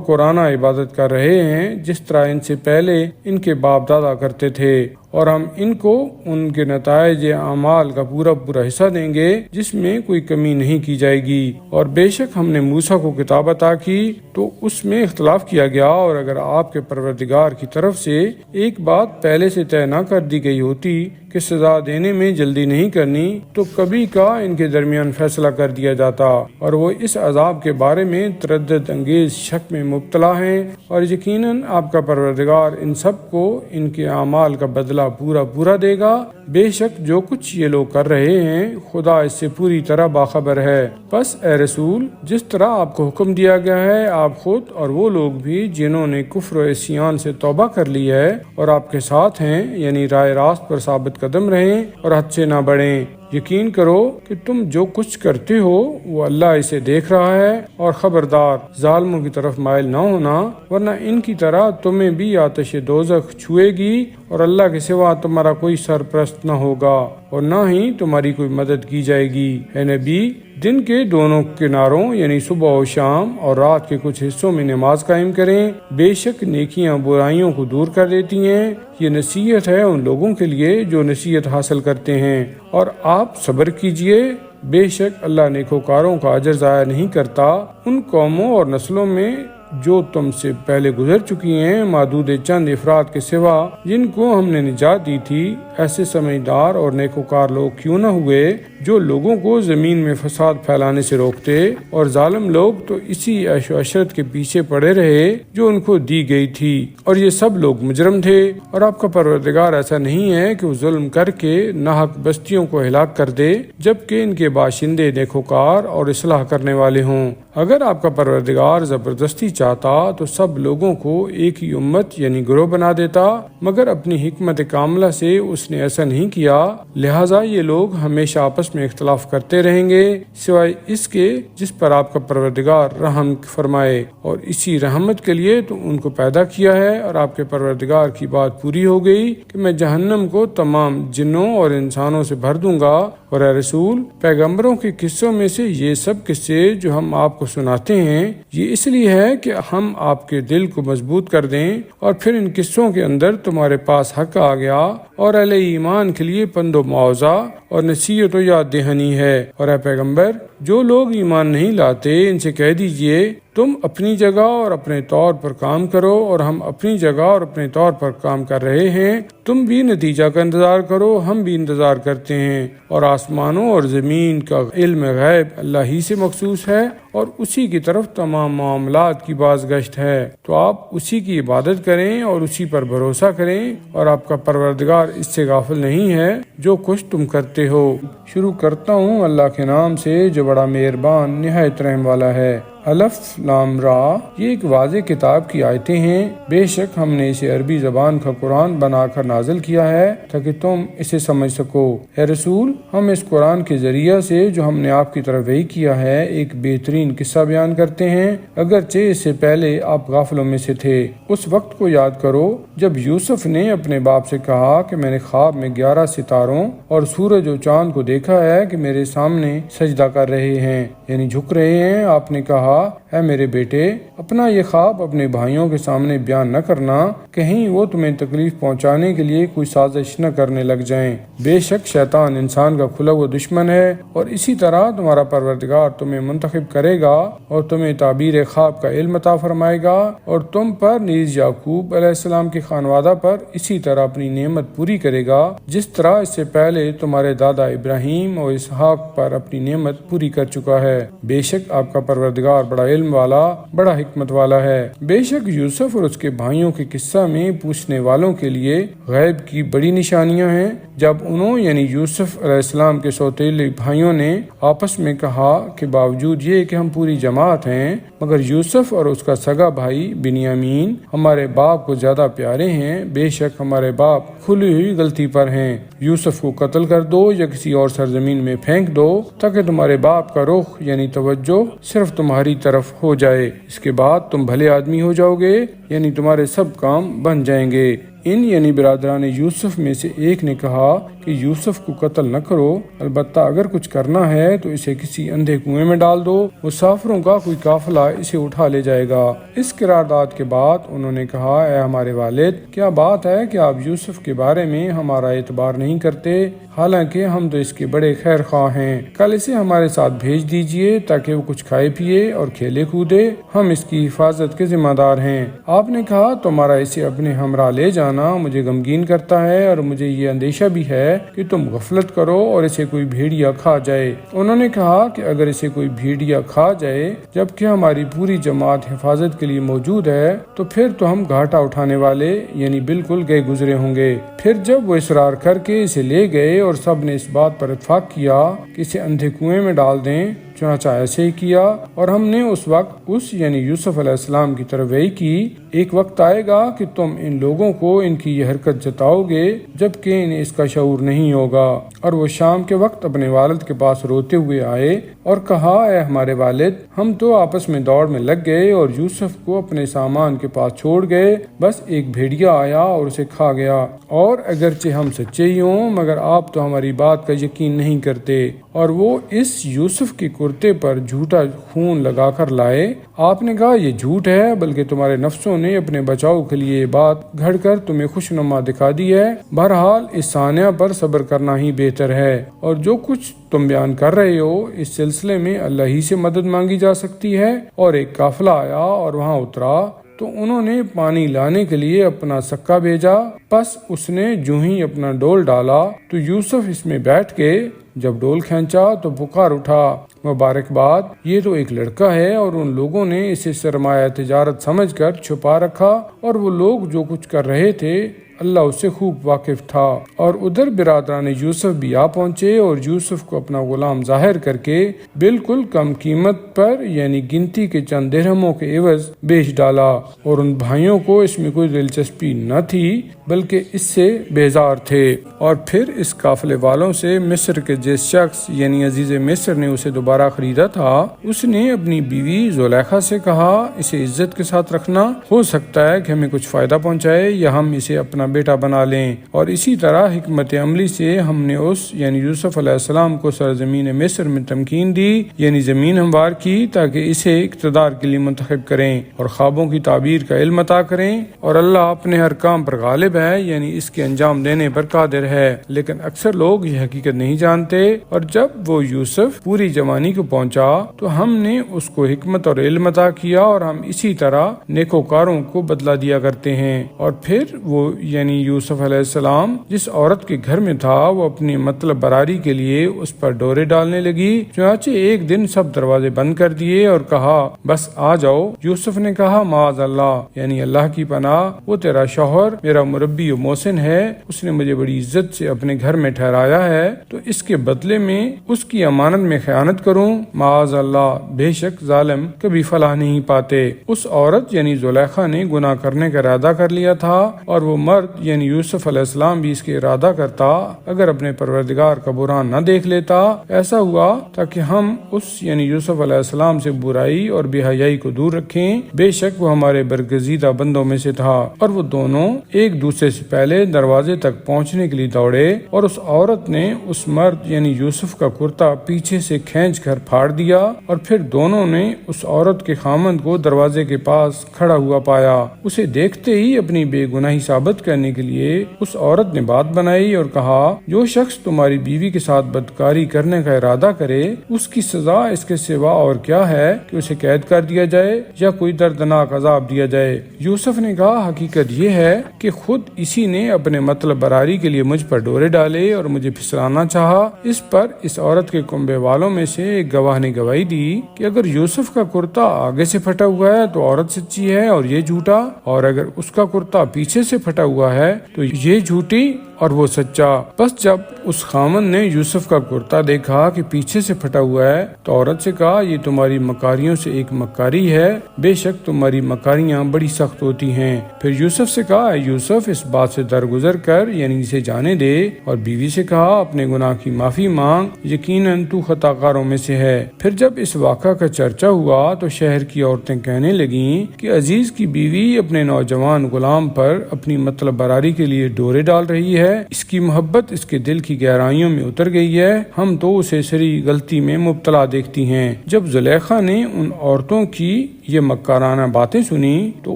قرآنہ عبادت کر رہے ہیں جس طرح ان سے پہلے ان کے باپ دادا کرتے تھے، اور ہم ان کو ان کے نتائج اعمال کا پورا حصہ دیں گے جس میں کوئی کمی نہیں کی جائے گی۔ اور بے شک ہم نے موسیٰ کو کتاب عطا کی تو اس میں اختلاف کیا گیا، اور اگر آپ کے پروردگار کی طرف سے ایک بات پہلے سے طے نہ کر دی گئی ہوتی کہ سزا دینے میں جلدی نہیں کرنی تو کبھی کا ان کے درمیان فیصلہ کر دیا جاتا، اور وہ اس عذاب کے بارے میں تردد انگیز شک میں مبتلا ہیں، اور یقیناً آپ کا پروردگار ان سب کو ان کے اعمال کا بدلہ پورا دے گا۔ بے شک جو کچھ یہ لوگ کر رہے ہیں خدا اس سے پوری طرح باخبر ہے۔ بس اے رسول، جس طرح آپ کو حکم دیا گیا ہے آپ خود اور وہ لوگ بھی جنہوں نے کفر و عصیان سے توبہ کر لی ہے اور آپ کے ساتھ ہیں، یعنی راہ راست پر ثابت قدم رہیں اور حد سے نہ بڑھیں۔ یقین کرو کہ تم جو کچھ کرتے ہو وہ اللہ اسے دیکھ رہا ہے، اور خبردار ظالموں کی طرف مائل نہ ہونا، ورنہ ان کی طرح تمہیں بھی آتش دوزخ چھوئے گی، اور اللہ کے سوا تمہارا کوئی سرپرست نہ ہوگا اور نہ ہی تمہاری کوئی مدد کی جائے گی۔ اے نبی، دن کے دونوں کناروں یعنی صبح و شام اور رات کے کچھ حصوں میں نماز قائم کریں، بے شک نیکیاں برائیوں کو دور کر دیتی ہیں۔ یہ نصیحت ہے ان لوگوں کے لیے جو نصیحت حاصل کرتے ہیں، اور آپ صبر کیجئے، بے شک اللہ نیکوکاروں کا اجر ضائع نہیں کرتا۔ ان قوموں اور نسلوں میں جو تم سے پہلے گزر چکی ہیں، معدود چند افراد کے سوا جن کو ہم نے نجات دی تھی، ایسے سمجھدار اور نیکوکار لوگ کیوں نہ ہوئے جو لوگوں کو زمین میں فساد پھیلانے سے روکتے، اور ظالم لوگ تو اسی عیش و عشرت کے پیچھے پڑے رہے جو ان کو دی گئی تھی، اور یہ سب لوگ مجرم تھے۔ اور آپ کا پروردگار ایسا نہیں ہے کہ وہ ظلم کر کے ناحق بستیوں کو ہلاک کر دے جبکہ ان کے باشندے نیکوکار اور اصلاح کرنے والے ہوں۔ اگر آپ کا پروردگار زبردستی چاہتا تو سب لوگوں کو ایک ہی امت یعنی گروہ بنا دیتا، مگر اپنی حکمت کاملہ سے اس نے ایسا نہیں کیا، لہٰذا یہ لوگ ہمیشہ آپس میں اختلاف کرتے رہیں گے سوائے اس کے جس پر آپ کا پروردگار رحم فرمائے، اور اسی رحمت کے لیے تو ان کو پیدا کیا ہے۔ اور آپ کے پروردگار کی بات پوری ہو گئی کہ میں جہنم کو تمام جنوں اور انسانوں سے بھر دوں گا۔ اور اے رسول، پیغمبروں کے قصوں میں سے یہ سب قصے جو ہم آپ کو سناتے ہیں یہ اس لیے ہے کہ ہم آپ کے دل کو مضبوط کر دیں، اور پھر ان قصوں کے اندر تمہارے پاس حق آ گیا، اور اہل ایمان کے لیے پند و موعظہ اور نصیحت و یاد دہانی ہے۔ اور اے پیغمبر، جو لوگ ایمان نہیں لاتے ان سے کہہ دیجئے تم اپنی جگہ اور اپنے طور پر کام کرو، اور ہم اپنی جگہ اور اپنے طور پر کام کر رہے ہیں، تم بھی نتیجہ کا انتظار کرو، ہم بھی انتظار کرتے ہیں۔ اور آسمانوں اور زمین کا علم غیب اللہ ہی سے مخصوص ہے، اور اسی کی طرف تمام معاملات کی بازگشت ہے، تو آپ اسی کی عبادت کریں اور اسی پر بھروسہ کریں، اور آپ کا پروردگار اس سے غافل نہیں ہے جو کچھ تم کرتے ہو۔ شروع کرتا ہوں اللہ کے نام سے جو بڑا مہربان نہایت رحم والا ہے۔ الف لام را، یہ ایک واضح کتاب کی آیتیں ہیں، بے شک ہم نے اسے عربی زبان کا قرآن بنا کر نازل کیا ہے تاکہ تم اسے سمجھ سکو۔ اے رسول، ہم اس قرآن کے ذریعہ سے جو ہم نے آپ کی طرف وحی کیا ہے ایک بہترین قصہ بیان کرتے ہیں، اگرچہ اس سے پہلے آپ غافلوں میں سے تھے۔ اس وقت کو یاد کرو جب یوسف نے اپنے باپ سے کہا کہ میں نے خواب میں 11 ستاروں اور سورج و چاند کو دیکھا ہے کہ میرے سامنے سجدہ کر رہے ہیں، یعنی جھک رہے ہیں۔ آپ نے کہا، اے میرے بیٹے، اپنا یہ خواب اپنے بھائیوں کے سامنے بیان نہ کرنا، کہیں وہ تمہیں تکلیف پہنچانے کے لیے کوئی سازش نہ کرنے لگ جائیں۔ بے شک شیطان انسان کا کھلا ہوا دشمن ہے، اور اسی طرح تمہارا پروردگار تمہیں منتخب کرے گا اور تمہیں تعبیر خواب کا علم عطا فرمائے گا، اور تم پر نیز یعقوب علیہ السلام کے خانوادہ پر اسی طرح اپنی نعمت پوری کرے گا جس طرح اس سے پہلے تمہارے دادا ابراہیم اور اسحاق پر اپنی نعمت پوری کر چکا ہے۔ بے شک آپ کا پروردگار بڑا علم والا، بڑا حکمت والا ہے۔ بے شک یوسف اور اس کے بھائیوں کے قصہ میں پوچھنے والوں کے لیے غیب کی بڑی نشانیاں ہیں۔ جب انہوں یعنی یوسف علیہ السلام کے سوتیلے بھائیوں نے آپس میں کہا کہ باوجود یہ کہ ہم پوری جماعت ہیں مگر یوسف اور اس کا سگا بھائی بنیامین ہمارے باپ کو زیادہ پیارے ہیں، بے شک ہمارے باپ کھلی ہوئی غلطی پر ہیں، یوسف کو قتل کر دو یا کسی اور سرزمین میں پھینک دو تاکہ تمہارے باپ کا رخ یعنی توجہ صرف تمہاری طرف ہو جائے، اس کے بعد تم بھلے آدمی ہو جاؤ گے، یعنی تمہارے سب کام بن جائیں گے۔ ان یعنی برادران یوسف میں سے ایک نے کہا کہ یوسف کو قتل نہ کرو، البتہ اگر کچھ کرنا ہے تو اسے کسی اندھے کنویں میں ڈال دو، مسافروں کا کوئی قافلہ اسے اٹھا لے جائے گا۔ اس قرارداد کے بعد انہوں نے کہا، اے ہمارے والد، کیا بات ہے کہ آپ یوسف کے بارے میں ہمارا اعتبار نہیں کرتے، حالانکہ ہم تو اس کے بڑے خیر خواہ ہیں۔ کل اسے ہمارے ساتھ بھیج دیجئے تاکہ وہ کچھ کھائے پیے اور کھیلے کودے، ہم اس کی حفاظت کے ذمہ دار ہیں۔ آپ نے کہا، تمہارا اسے اپنے ہمراہ لے جانا مجھے غمگین کرتا ہے اور مجھے یہ اندیشہ بھی ہے کہ تم غفلت کرو اور اسے کوئی بھیڑیا کھا جائے۔ انہوں نے کہا کہ اگر اسے کوئی بھیڑیا کھا جائے جبکہ ہماری پوری جماعت حفاظت کے لیے موجود ہے تو پھر تو ہم گھاٹا اٹھانے والے یعنی بالکل گئے گزرے ہوں گے۔ پھر جب وہ اصرار کر کے اسے لے گئے اور سب نے اس بات پر اتفاق کیا کہ اسے اندھے کنویں میں ڈال دیں، چنانچہ ایسے ہی کیا، اور ہم نے اس وقت اس یعنی یوسف علیہ السلام کی طرف وحی کی، ایک وقت آئے گا کہ تم ان لوگوں کو ان کی یہ حرکت جتاؤ گے جبکہ انہیں اس کا شعور نہیں ہوگا۔ اور وہ شام کے وقت اپنے والد کے پاس روتے ہوئے آئے اور کہا، اے ہمارے والد، ہم تو آپس میں دوڑ میں لگ گئے اور یوسف کو اپنے سامان کے پاس چھوڑ گئے، بس ایک بھیڑیا آیا اور اسے کھا گیا، اور اگرچہ ہم سچے ہی ہوں مگر آپ تو ہماری بات کا یقین نہیں کرتے۔ اور وہ اس یوسف کے کرتے پر جھوٹا خون لگا کر لائے۔ آپ نے کہا، یہ جھوٹ ہے، بلکہ تمہارے نفسوں نے اپنے بچاؤ کے لیے یہ بات گھڑ کر تمہیں خوشنما دکھا دی ہے۔ بہرحال اس سانیہ پر صبر کرنا ہی بہتر ہے، اور جو کچھ تم بیان کر رہے ہو اس سلسلے میں اللہ ہی سے مدد مانگی جا سکتی ہے۔ اور ایک قافلہ آیا اور وہاں اترا تو انہوں نے پانی لانے کے لیے اپنا سکا بھیجا، پس اس نے جو ہی اپنا ڈول ڈالا تو یوسف اس میں بیٹھ کے جب ڈول کھینچا تو پکار اٹھا، مبارکباد، یہ تو ایک لڑکا ہے۔ اور ان لوگوں نے اسے سرمایہ تجارت سمجھ کر چھپا رکھا، اور وہ لوگ جو کچھ کر رہے تھے اللہ اس سے خوب واقف تھا۔ اور ادھر برادران یوسف بھی آ پہنچے اور یوسف کو اپنا غلام ظاہر کر کے بالکل کم قیمت پر یعنی گنتی کے چند درہموں کے عوض بیچ ڈالا، اور ان بھائیوں کو اس میں کوئی دلچسپی نہ تھی بلکہ اس سے بیزار تھے۔ اور پھر اس قافلے والوں سے مصر کے جس شخص یعنی عزیز مصر نے اسے دوبارہ خریدا تھا، اس نے اپنی بیوی زلیخا سے کہا، اسے عزت کے ساتھ رکھنا، ہو سکتا ہے کہ ہمیں کچھ فائدہ پہنچائے یا ہم اسے اپنا بیٹا بنا لیں۔ اور اسی طرح حکمت عملی سے ہم نے اس یعنی یوسف علیہ السلام کو سرزمین مصر میں تمکین دی یعنی زمین ہموار کی تاکہ اسے اقتدار کے لیے منتخب کریں اور خوابوں کی تعبیر کا علم عطا کریں، اور اللہ اپنے ہر کام پر غالب ہے یعنی اس کے انجام دینے پر قادر ہے، لیکن اکثر لوگ یہ حقیقت نہیں جانتے۔ اور جب وہ یوسف پوری جوانی کو پہنچا تو ہم نے اس کو حکمت اور علم عطا کیا، اور ہم اسی طرح نیکوکاروں کو بدلہ دیا کرتے ہیں۔ اور پھر وہ یعنی یوسف علیہ السلام جس عورت کے گھر میں تھا وہ اپنی مطلب براری کے لیے اس پر ڈورے ڈالنے لگی، چنانچہ ایک دن سب دروازے بند کر دیے اور کہا، بس آ جاؤ۔ یوسف نے کہا، معاذ اللہ، یعنی اللہ کی پناہ، وہ تیرا شوہر میرا مربی و محسن ہے، اس نے مجھے بڑی عزت سے اپنے گھر میں ٹھہرایا ہے، تو اس کے بدلے میں اس کی امانت میں خیانت کروں؟ معاذ اللہ، بے شک ظالم کبھی فلاح نہیں پاتے۔ اس عورت یعنی زلیخا نے گناہ کرنے کا ارادہ کر لیا تھا، اور وہ مرد یعنی یوسف علیہ السلام بھی اس کے ارادہ کرتا اگر اپنے پروردگار کا برہان نہ دیکھ لیتا۔ ایسا ہوا تاکہ ہم اس یعنی یوسف علیہ السلام سے برائی اور بے حیائی کو دور رکھیں، بے شک وہ ہمارے برگزیدہ بندوں میں سے تھا۔ اور وہ دونوں ایک دوسرے سے پہلے دروازے تک پہنچنے کے لیے دوڑے، اور اس عورت نے اس مرد یعنی یوسف کا کرتا پیچھے سے کھینچ کر پھاڑ دیا، اور پھر دونوں نے اس عورت کے خامند کو دروازے کے پاس کھڑا ہوا پایا۔ اسے دیکھتے ہی اپنی بے گناہی ثابت کرنے کے لیے اس عورت نے بات بنائی اور کہا، جو شخص تمہاری بیوی کے ساتھ بدکاری کرنے کا ارادہ کرے اس کی سزا اس کے سوا اور کیا ہے کہ اسے قید کر دیا جائے یا کوئی دردناک عذاب دیا جائے۔ یوسف نے کہا، حقیقت یہ ہے کہ خود اسی نے اپنے مطلب براری کے لیے مجھ پر ڈورے ڈالے اور مجھے پھسلانا چاہا۔ اس پر اس عورت کے کنبے والوں میں سے ایک گواہ نے گواہی دی کہ اگر یوسف کا کرتا آگے سے پھٹا ہوا ہے تو عورت سچی ہے اور یہ جھوٹا، اور اگر اس کا کرتا پیچھے سے پھٹا ہوا ہے تو یہ جھوٹی اور وہ سچا۔ بس جب اس خامن نے یوسف کا کرتا دیکھا کہ پیچھے سے پھٹا ہوا ہے تو عورت سے کہا، یہ تمہاری مکاریوں سے ایک مکاری ہے، بے شک تمہاری مکاریاں بڑی سخت ہوتی ہیں۔ پھر یوسف سے کہا، اے یوسف، اس بات سے درگزر کر یعنی اسے جانے دے، اور بیوی سے کہا، اپنے گناہ کی معافی مانگ، یقیناً تو خطا کاروں میں سے ہے۔ پھر جب اس واقعہ کا چرچا ہوا تو شہر کی عورتیں کہنے لگیں کہ عزیز کی بیوی اپنے نوجوان غلام پر اپنی مطلب براری کے لیے ڈورے ڈال رہی ہے، اس کی محبت اس کے دل کی گہرائیوں میں اتر گئی ہے، ہم تو اسے سری غلطی میں مبتلا دیکھتی ہیں۔ جب زلیخا نے ان عورتوں کی یہ مکارانہ باتیں سنی تو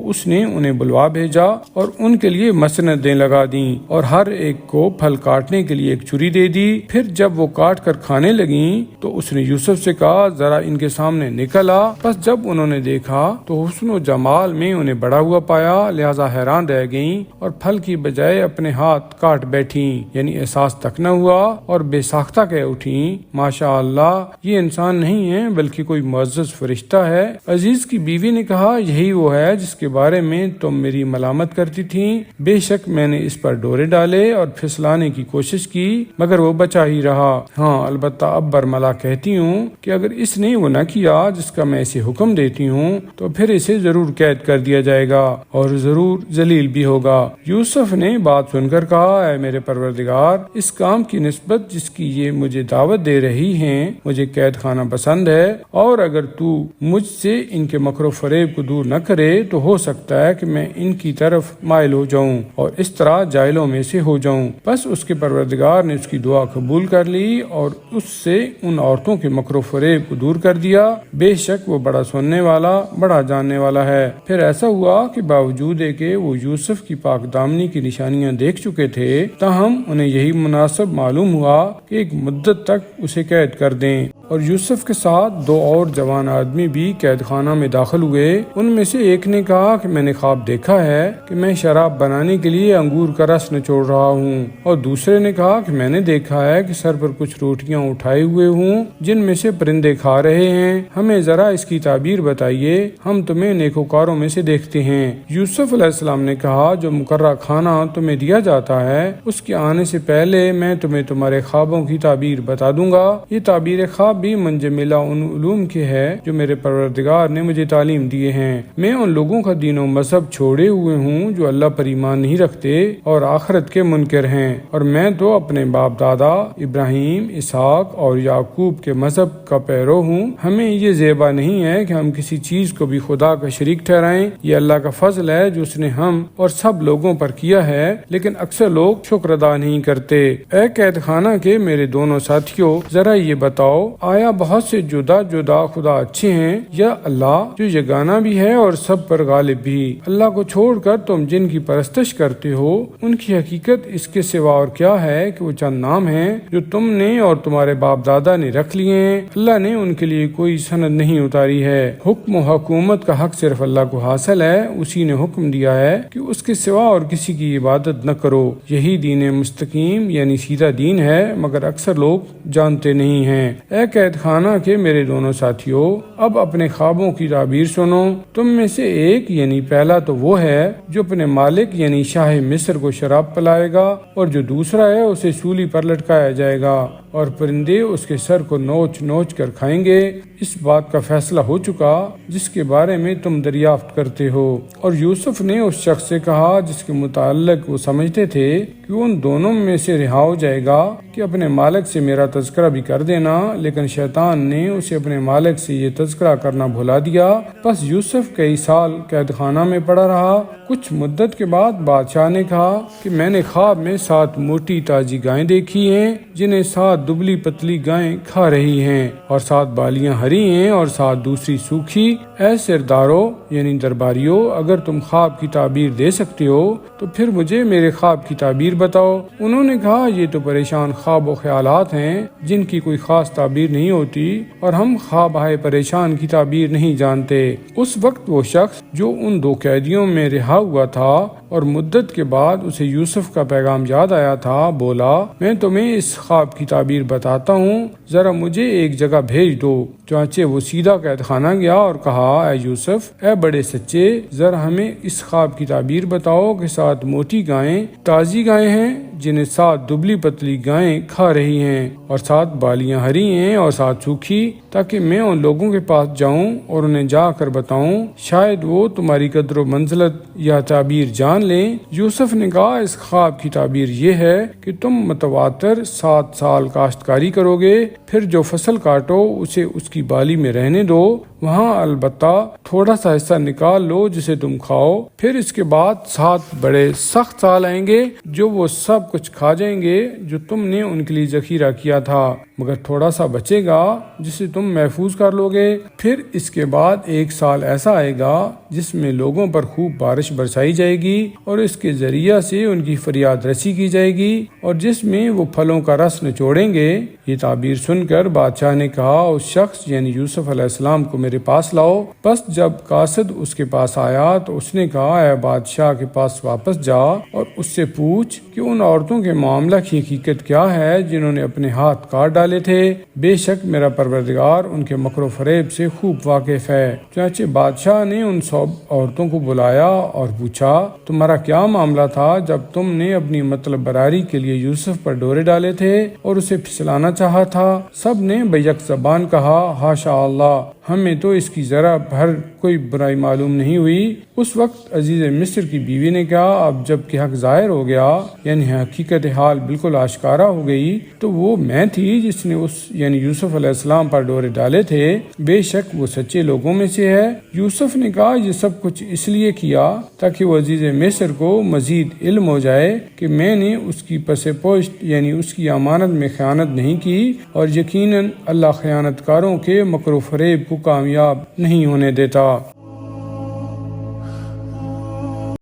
اس نے انہیں بلوا بھیجا اور ان کے لیے مسندیں لگا دیں اور ہر ایک کو پھل کاٹنے کے لیے ایک چھری دے دی۔ پھر جب وہ کاٹ کر کھانے لگیں تو اس نے یوسف سے کہا ذرا ان کے سامنے نکل آ۔ بس جب انہوں نے دیکھا تو حسن و جمال میں انہیں بڑا ہوا پایا، لہذا حیران رہ گئیں اور پھل کی بجائے اپنے ہاتھ کاٹ بیٹھیں، یعنی احساس تک نہ ہوا، اور بے ساختہ کہہ اٹھیں ماشاء اللہ یہ انسان نہیں ہے بلکہ کوئی معزز فرشتہ ہے۔ عزیز کی بیوی نے کہا یہی وہ ہے جس کے بارے میں تم میری ملامت کرتی تھی، بے شک میں نے اس پر ڈورے ڈالے اور پھسلانے کی کوشش کی مگر وہ بچا ہی رہا۔ ہاں البتہ اب برملا کہتی ہوں کہ اگر اس نے وہ نہ کیا جس کا میں اسے حکم دیتی ہوں تو پھر اسے ضرور قید کر دیا جائے گا اور ضرور ذلیل بھی ہوگا۔ یوسف نے بات سن کر کہا اے میرے پروردگار، اس کام کی نسبت جس کی یہ مجھے دعوت دے رہی ہیں مجھے قید خانہ پسند ہے، اور اگر تو مجھ سے ان کے مکر و فریب کو دور نہ کرے تو ہو سکتا ہے کہ میں ان کی طرف مائل ہو جاؤں اور اس طرح جاہلوں میں سے ہو جاؤں۔ بس اس کے پروردگار نے اس کی دعا قبول کر لی اور اس سے ان عورتوں کے مکر و فریب کو دور کر دیا، بے شک وہ بڑا سننے والا بڑا جاننے والا ہے۔ پھر ایسا ہوا کہ باوجود کہ وہ یوسف کی پاک دامنی کی نشانیاں دیکھ چکے تھے تاہم انہیں یہی مناسب معلوم ہوا کہ ایک مدت تک اسے قید کر دیں، اور یوسف کے ساتھ دو اور جوان آدمی بھی قید خانہ میں داخل ہوئے۔ ان میں سے ایک نے کہا کہ میں نے خواب دیکھا ہے کہ میں شراب بنانے کے لیے انگور کا رس نچوڑ رہا ہوں، اور دوسرے نے کہا کہ میں نے دیکھا ہے کہ سر پر کچھ روٹیاں اٹھائے ہوئے ہوں جن میں سے پرندے کھا رہے ہیں، ہمیں ذرا اس کی تعبیر بتائیے، ہم تمہیں نیکوکاروں میں سے دیکھتے ہیں۔ یوسف علیہ السلام نے کہا جو مقررہ کھانا تمہیں دیا جاتا ہے اس کے آنے سے پہلے میں تمہیں تمہارے خوابوں کی تعبیر بتا دوں گا۔ یہ تعبیر خواب بھی منجملہ ان علوم کے ہے جو میرے پروردگار نے مجھے تعلیم دیے ہیں۔ میں ان لوگوں کا دین و مذہب چھوڑے ہوئے ہوں جو اللہ پر ایمان نہیں رکھتے اور آخرت کے منکر ہیں، اور میں تو اپنے باپ دادا ابراہیم، اسحاق اور یعقوب کے مذہب کا پیرو ہوں۔ ہمیں یہ زیبا نہیں ہے کہ ہم کسی چیز کو بھی خدا کا شریک ٹھہرائیں، یہ اللہ کا فضل ہے جو اس نے ہم اور سب لوگوں پر کیا ہے، لیکن اکثر لوگ شکر ادا نہیں کرتے۔ اے قید خانہ کے میرے دونوں ساتھیوں، ذرا یہ بتاؤ آیا بہت سے جدا جدا خدا اچھے ہیں یا اللہ جو یگانہ بھی ہے اور سب پر غالب بھی؟ اللہ کو چھوڑ کر تم جن کی پرستش کرتے ہو ان کی حقیقت اس کے سوا اور کیا ہے کہ وہ چند نام ہیں جو تم نے اور تمہارے باپ دادا نے رکھ لیے ہیں، اللہ نے ان کے لیے کوئی سند نہیں اتاری ہے۔ حکم و حکومت کا حق صرف اللہ کو حاصل ہے، اسی نے حکم دیا ہے کہ اس کے سوا اور کسی کی عبادت نہ کرو، یہی دین مستقیم یعنی سیدھا دین ہے، مگر اکثر لوگ جانتے نہیں ہیں۔ اے قید خانہ کے میرے دونوں ساتھیوں، اب اپنے خوابوں کی تعبیر سنو۔ تم میں سے ایک یعنی پہلا تو وہ ہے جو اپنے مالک یعنی شاہ مصر کو شراب پلائے گا، اور جو دوسرا ہے اسے سولی پر لٹکایا جائے گا اور پرندے اس کے سر کو نوچ نوچ کر کھائیں گے۔ اس بات کا فیصلہ ہو چکا جس کے بارے میں تم دریافت کرتے ہو۔ اور یوسف نے اس شخص سے کہا جس کے متعلق وہ سمجھتے تھے کہ ان دونوں میں سے رہا ہو جائے گا کہ اپنے مالک سے میرا تذکرہ بھی کر دینا، لیکن شیطان نے اسے اپنے مالک سے یہ تذکرہ کرنا بھلا دیا۔ بس یوسف کئی سال قید خانہ میں پڑا رہا۔ کچھ مدت کے بعد بادشاہ نے کہا کہ میں نے خواب میں 7 موٹی تازی گائیں دیکھی ہیں جنہیں 7 دبلی پتلی گائیں کھا رہی ہیں، اور 7 بالیاں ہری ہیں اور 7 دوسری سوکھی۔ اے سردارو یعنی درباریو، اگر تم خواب کی تعبیر دے سکتے ہو تو پھر مجھے میرے خواب کی تعبیر بتاؤ۔ انہوں نے کہا یہ تو پریشان خواب و خیالات ہیں جن کی کوئی خاص تعبیر نہیں ہوتی، اور ہم خواب آئے پریشان کی تعبیر نہیں جانتے۔ اس وقت وہ شخص جو ان 2 قیدیوں میں رہا ہوا تھا اور مدت کے بعد اسے یوسف کا پیغام یاد آیا تھا بولا میں تمہیں اس خواب کی تعبیر بتاتا ہوں، ذرا مجھے ایک جگہ بھیج دو۔ چنانچہ وہ سیدھا قید خانہ گیا اور کہا اے یوسف، اے بڑے سچے، ذرا ہمیں اس خواب کی تعبیر بتاؤ کہ 7 موٹی گائیں تازی گائیں ہیں جنہیں 7 دبلی پتلی گائیں کھا رہی ہیں، اور 7 بالیاں ہری ہیں اور 7 سوکھی، تاکہ میں ان لوگوں کے پاس جاؤں اور انہیں جا کر بتاؤں، شاید وہ تمہاری قدر و منزلت یا تعبیر جان لیں۔ یوسف نے کہا اس خواب کی تعبیر یہ ہے کہ تم متواتر 7 سال کاشتکاری کرو گے، پھر جو فصل کاٹو اسے اس کی بالی میں رہنے دو، وہاں البتہ تھوڑا سا حصہ نکال لو جسے تم کھاؤ، پھر اس کے بعد 7 بڑے سخت سال آئیں گے جو وہ سب سب کچھ کھا جائیں گے جو تم نے ان کے لیے ذخیرہ کیا تھا، مگر تھوڑا سا بچے گا جسے تم محفوظ کر لو گے۔ پھر اس کے بعد 1 سال ایسا آئے گا جس میں لوگوں پر خوب بارش برسائی جائے گی اور اس کے ذریعہ سے ان کی فریاد رسی کی جائے گی اور جس میں وہ پھلوں کا رس نچوڑیں گے۔ یہ تعبیر سن کر بادشاہ نے کہا، اس شخص یعنی یوسف علیہ السلام کو میرے پاس لاؤ۔ بس جب قاصد اس کے پاس آیا تو اس نے کہا، اے بادشاہ کے پاس واپس جا اور اس سے پوچھ کہ ان عورتوں کے معاملہ کی حقیقت کیا ہے جنہوں نے اپنے ہاتھ کاٹ ڈالے تھے۔ بے شک میرا پروردگار ان کے مکر و فریب سے خوب واقف ہے۔ چنانچہ بادشاہ نے ان سب عورتوں کو بلایا اور پوچھا، تمہارا کیا معاملہ تھا جب تم نے اپنی مطلب براری کے لیے یوسف پر ڈورے ڈالے تھے اور اسے پھسلانا چاہا تھا؟ سب نے بیک زبان کہا، ہاشا اللہ، ہمیں تو اس کی ذرا بھر کوئی برائی معلوم نہیں ہوئی۔ اس وقت عزیز مصر کی بیوی نے کہا، اب جب کہ حق ظاہر ہو گیا یعنی حقیقت حال بالکل آشکارا ہو گئی تو وہ میں تھی جس نے اس یعنی یوسف علیہ السلام پر ڈورے ڈالے تھے، بے شک وہ سچے لوگوں میں سے ہے۔ یوسف نے کہا، یہ سب کچھ اس لیے کیا تاکہ وہ عزیز مصر کو مزید علم ہو جائے کہ میں نے اس کی پس پشت یعنی اس کی امانت میں خیانت نہیں کی، اور یقیناً اللہ خیانت کاروں کے مکر و فریب کو کامیاب نہیں ہونے دیتا۔